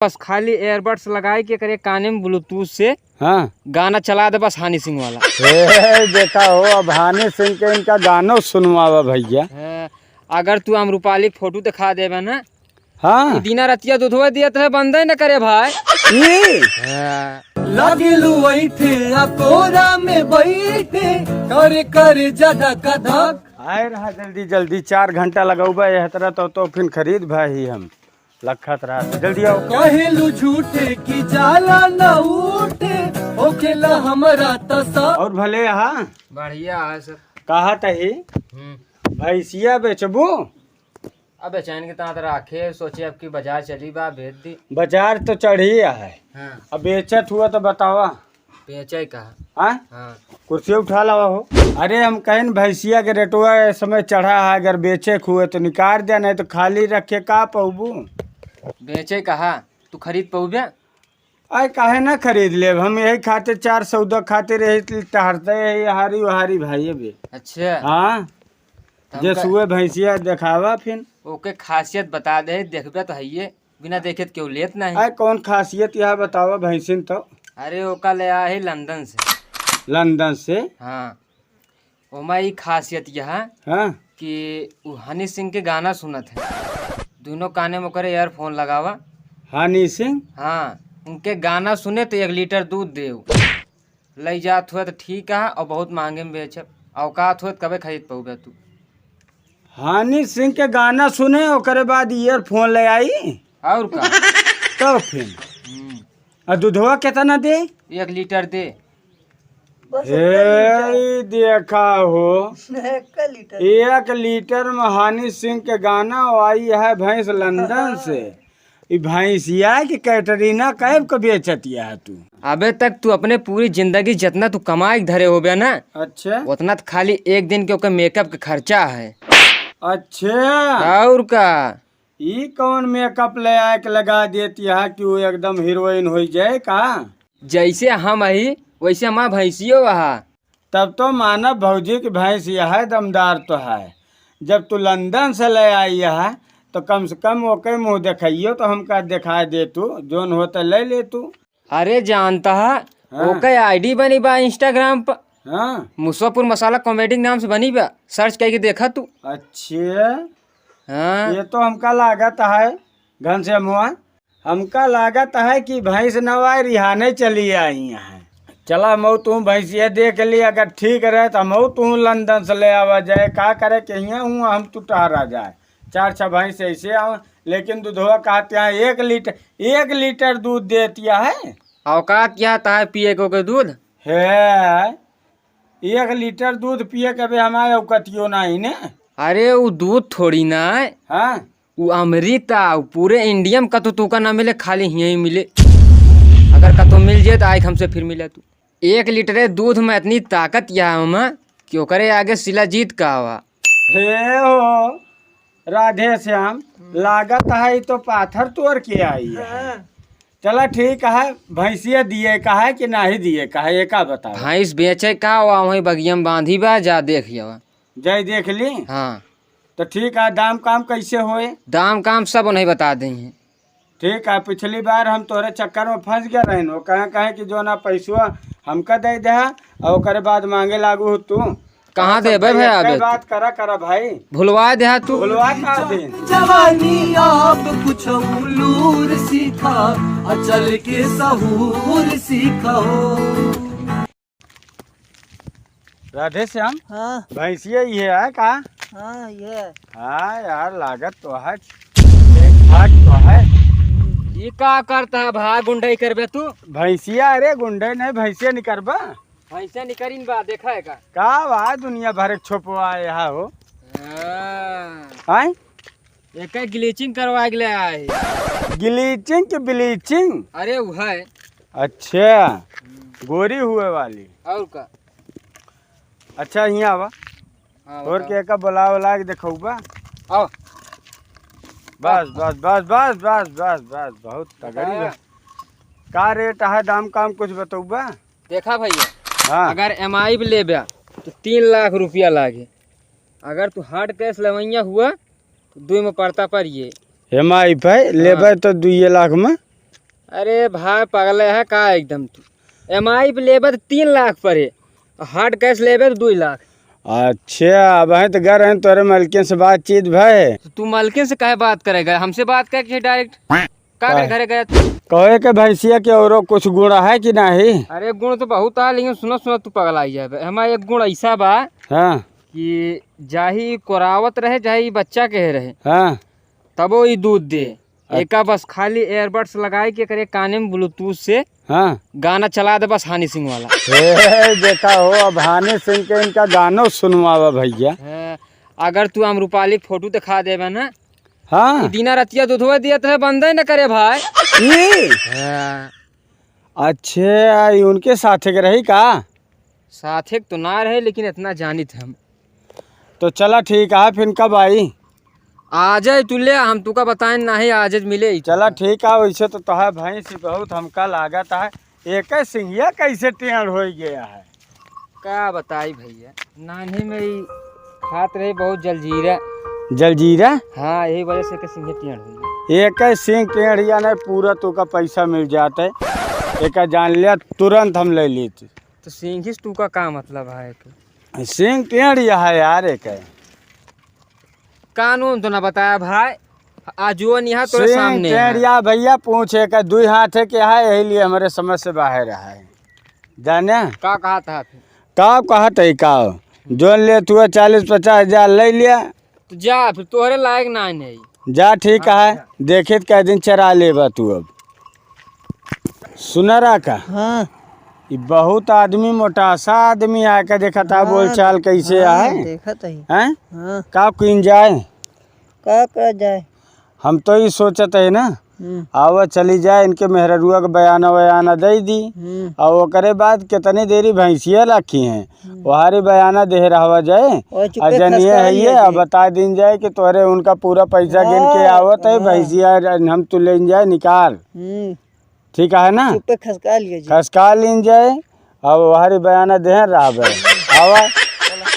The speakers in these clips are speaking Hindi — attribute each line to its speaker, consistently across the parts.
Speaker 1: बस खाली एयरबड्स लगाए के करे काने में ब्लूटूथ से
Speaker 2: हाँ
Speaker 1: गाना चला दे बस हनी सिंह वाला।
Speaker 2: देखा हो अब हनी सिंह के इनका गाना सुनवावा भैया।
Speaker 1: अगर तू अमरूपाली फोटो दिखा देवे ना
Speaker 2: हाँ
Speaker 1: दीना रतिया दूधवा दिया तो बंद न करे भाई।
Speaker 3: लगिलू बैठे कोरा में बैठे करे करे ज्यादा कधक
Speaker 2: आए रहा जल्दी जल्दी 4 घंटा लगाऊबा यह तरह तो फिर खरीद भाई हम लखत रहा जल्दी आओ।
Speaker 3: कहेलू झूठे की जाला न उठे ओकेला हमरा तसा
Speaker 2: और भले यहाँ
Speaker 1: बढ़िया है सर।
Speaker 2: कहा तही भैंसिया बेचबू
Speaker 1: अब बेचैन के तात राखे सोचे अब की बाजार चली बा भेज दी।
Speaker 2: बाजार तो चढ़ी है अब बेचत हुआ तो बतावा
Speaker 1: बेचे कहा।
Speaker 2: हाँ कुर्सी उठा लावा हो। अरे हम कहें भैंसिया के रेटुआ इस समय चढ़ा है अगर बेचे हुए तो निकाल दे नहीं तो खाली रखे का पबू।
Speaker 1: बेचे कहा तू खरीद पौबे।
Speaker 2: अरे काहे ना खरीद ले हम यही खाते 4 सौदा खाते रहे टहरते यही हारी वहारी भाई बे।
Speaker 1: अच्छा
Speaker 2: हाँ जे सुए भैंसिया दिखावा फिर
Speaker 1: ओके खासियत बता दे देखबे तो है बिना देखे तो क्यों लेत नहीं।
Speaker 2: अरे कौन खासियत यह बतावा भैंसिन तो।
Speaker 1: अरे ओका ले आया है लंदन से।
Speaker 2: लंदन से
Speaker 1: हाँ ओमा ई खासियत यह
Speaker 2: हाँ
Speaker 1: कि वो हनी सिंह के गाना सुनत है दोनों काने में करे ईयरफोन लगावा।
Speaker 2: हनी सिंह
Speaker 1: हाँ उनके गाना सुने तो 1 लीटर दूध दे ले जात हुआ तो ठीक है और बहुत महंगे में बेच औकात हुआ तो कभी खरीद पाऊबे तू।
Speaker 2: हनी सिंह के गाना सुने और बाद ईयरफोन ले आई
Speaker 1: और का
Speaker 2: तो फिर और दूधवा कितना दे
Speaker 1: 1 लीटर दे।
Speaker 2: देखा हो 1 लीटर में हनी सिंह के गाना आई है भैंस लंदन से। भैंसिया की कैटरीना कैब को बेचतिया है तू।
Speaker 1: अबे तक तू अपने पूरी जिंदगी जितना तू कमाई धरे हो गया ना
Speaker 2: अच्छा
Speaker 1: उतना तो खाली 1 दिन के ओके मेकअप का खर्चा है।
Speaker 2: अच्छा
Speaker 1: और का
Speaker 2: ई कौन मेकअप ले आए के लगा देती है कि वो एकदम हीरोइन हो जाए का।
Speaker 1: जैसे हम ही वैसे हमारा भैंसियो वहा।
Speaker 2: तब तो मानव भौजी की भैंस यह है दमदार तो है। जब तू लंदन से ले आई है तो कम से कम ओके मुँह दिखाइयो तो हमका दिखा दे तू जोन हो तो ले ले तू।
Speaker 1: अरे जानता है ओके आईडी बनी बा इंस्टाग्राम पर।
Speaker 2: हाँ
Speaker 1: मुजफ्फरपुर मसाला कॉमेडी नाम से बनी बा सर्च करके देखा तू।
Speaker 2: अच्छे
Speaker 1: हाँ
Speaker 2: ये तो हमका लागत है घनश्यामुआ हमका लागत है कि भैंस नवाई रिहाने चली आई है। चला मऊ तू भैंसिया देख ली अगर ठीक रहे तो मऊ तू लंदन से ले आवा जाए का करे कि यहाँ हूँ हम तू टहरा जाए 4-6 भैंस ऐसे आओ लेकिन दूधवा कहते हैं 1 लीटर दूध देतिया है।
Speaker 1: औकात क्या है पिए को के दूध
Speaker 2: है 1 लीटर दूध पिए के भी हमारे औकतियो नहीं ने।
Speaker 1: अरे वो दूध थोड़ी ना है
Speaker 2: हाँ
Speaker 1: वो अमृता पूरे इंडिया में कतो का ना मिले खाली यहीं मिले। अगर कतो मिल जाए तो आए हमसे फिर मिले तू। 1 लीटर दूध में इतनी ताकत यहाँ कि ओकरे आगे शिलाजीत का हवा।
Speaker 2: हे हो राधे श्याम लागत है तो पाथर तोड़ के आई है। चला ठीक है भैंसिया दिए का है कि नहीं दिए का है ये का बता।
Speaker 1: भैंस बेचे का वही बगिया में बांधी बा जा देख
Speaker 2: जय देख ली।
Speaker 1: हाँ
Speaker 2: तो ठीक है दाम काम कैसे होए।
Speaker 1: दाम काम सब उन्हें बता दें हैं।
Speaker 2: ठीक है पिछली बार हम तोरे चक्कर में फंस गए रहे वो कहे कि जो ना पैसवा हमका दे दे और करे बाद मांगे लागू हो तू
Speaker 1: कहाँ दे भाई अबे
Speaker 2: बात करा भाई
Speaker 1: भुलवा दे तू
Speaker 2: भुलवा का दे।
Speaker 3: जवानी आप कुछ लूर सीखा अचल के सहूर सीखो।
Speaker 2: राधे श्याम
Speaker 3: हाँ
Speaker 2: भैंसिया ये है का।
Speaker 3: हाँ ये
Speaker 2: हाँ यार लागत तो है ठीक तो है।
Speaker 1: ये का करता है भाई गुंडई करबे तू।
Speaker 2: भैंसिया अरे गुंडे नहीं भैंसिया निकरबा
Speaker 1: भैंसा निकरीन बा देखा है
Speaker 2: का बा दुनिया भर के छोपवा यहाँ हो।
Speaker 1: एक ग्लीचिंग करवा गया है।
Speaker 2: ग्लीचिंग की ब्लीचिंग
Speaker 1: अरे वो है।
Speaker 2: अच्छा गोरी हुए वाली
Speaker 1: और का
Speaker 2: अच्छा यहाँ आवा और के का बुला के देखौबा।
Speaker 1: आओ
Speaker 2: बस बस बस बस बस बस बस बहुत तगड़ी है। का रेट है दाम काम कुछ बतौबा।
Speaker 1: देखा भैया
Speaker 2: हाँ
Speaker 1: अगर MI पे ले तो 3 लाख रुपया लागे। अगर तू हार्ड कैश लवैया हुआ तो 2 में पड़ता पर ये
Speaker 2: MI पे लेबे तो 2 लाख में
Speaker 1: अरे भाई पगले है का एकदम तू। EMI पे लेबे तो 3 लाख पर है, हार्ड कैश लेबे तो 2 लाख।
Speaker 2: अच्छा अब है तो घर है तोरे मलकिन से बातचीत भाई।
Speaker 1: तो तू मालकिन से काहे बात करेगा, हमसे बात करके डायरेक्ट का करे घरे गया तू?
Speaker 2: कहे के भैंसिया के औरो कुछ गुण है कि नहीं?
Speaker 1: अरे गुण तो बहुत है, लेकिन सुनो सुनो तू पगला ही जाए। हमारा एक गुण ऐसा बा
Speaker 2: हाँ
Speaker 1: कि जाही कोरावत रहे जाही बच्चा के रहे
Speaker 2: हाँ
Speaker 1: तबो ई दूध दे। एका बस खाली एयरबड्स लगाई के करे काने में ब्लूटूथ से
Speaker 2: हाँ
Speaker 1: गाना चला दे बस हनी सिंह वाला।
Speaker 2: देखा हो अब हनी सिंह के इनका गानो सुनवावा भैया।
Speaker 1: अगर तू अमरूपाली फोटो दिखा देबे ना,
Speaker 2: हाँ
Speaker 1: दीना रतिया दूधवा दिया तो बंदे न करे भाई।
Speaker 2: ये अच्छा ये उनके साथे के रही का?
Speaker 1: साथे तो ना रहे लेकिन इतना जानित हम।
Speaker 2: तो चला ठीक है फिर कब आई?
Speaker 1: आ जाए तू ले, हम तुका बताएं नहीं आज मिले ही।
Speaker 2: चला ठीक है वैसे तो तोहा भैंस बहुत हमका लागत है। एक सिंहिया कैसे टेढ़ हो गया है?
Speaker 1: क्या बताई भैया, नानी में ही खात रहे बहुत जलजीरा।
Speaker 2: जलजीरा?
Speaker 1: हाँ यही वजह से के सिंह टेढ़ हुई।
Speaker 2: एक सिंह टेढ़ या नहीं पूरा तो का पैसा मिल जाता है। एक जान लिया तुरंत हम ले लेते।
Speaker 1: तो सिंह तू का क्या मतलब है? तो
Speaker 2: सिंह टेढ़ या है यार एक
Speaker 1: कानून तो ना बताया भाई, आजुओ निहा तोरे सामने है।
Speaker 2: टेढ़िया भैया पूछे का 2 हाथ है क्या है, यही लिए हमारे समझ से बाहर है। जाने
Speaker 1: का कहा था फिर?
Speaker 2: का कहत है का जो ले तू 40-50 हजार ले लिया।
Speaker 1: तो जा फिर, तोहरे लायक ना नहीं।
Speaker 2: जा ठीक है, देखे कै दिन चरा लेबा तू। अब सुनरा का
Speaker 3: हाँ
Speaker 2: ये बहुत आदमी मोटा सा आदमी आके देखा था बोल चाल कैसे है
Speaker 3: देखा ही
Speaker 2: हैं?
Speaker 3: हाँ
Speaker 2: का किन जाए?
Speaker 3: का कर जाए?
Speaker 2: हम तो ये सोचत है ना आवा चली जाए इनके मेहरुआ का बयाना वयाना दे दी और ओकरे बाद कितनी देरी भैंसिया रखी हैं वहारी बयाना दे रहा जाए अजनिए है ये अब बता दिन जाए कि तोरे उनका पूरा पैसा गिन के आवत है भैंसिया हम तू ले जाए निकाल। ठीक है ना?
Speaker 3: खसका लिए
Speaker 2: खसका लीन जाए अब वहारी बयाना दे रहा आवा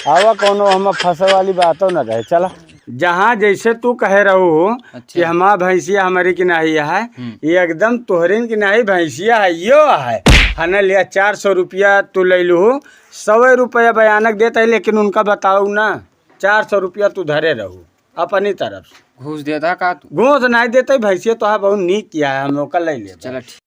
Speaker 2: आवा कोनो हम फंसे वाली बातों न रहे। चला जहाँ जैसे तू कह रहो कि हमारा भैंसिया हमारी की नहीं है, ये एकदम तोहरीन की नहीं भैंसिया है यो है ना। लिया 400 रुपया तू ले लू, 100 रुपया बयानक देता है लेकिन उनका बताऊ ना 400 रुपया तू धरे रहू अपनी तरफ से।
Speaker 1: घूस देता का तू?
Speaker 2: घूस नहीं देते भैंसिया तो बहुत नीक किया है, हम लोग का ले ले।
Speaker 1: चला ठीक।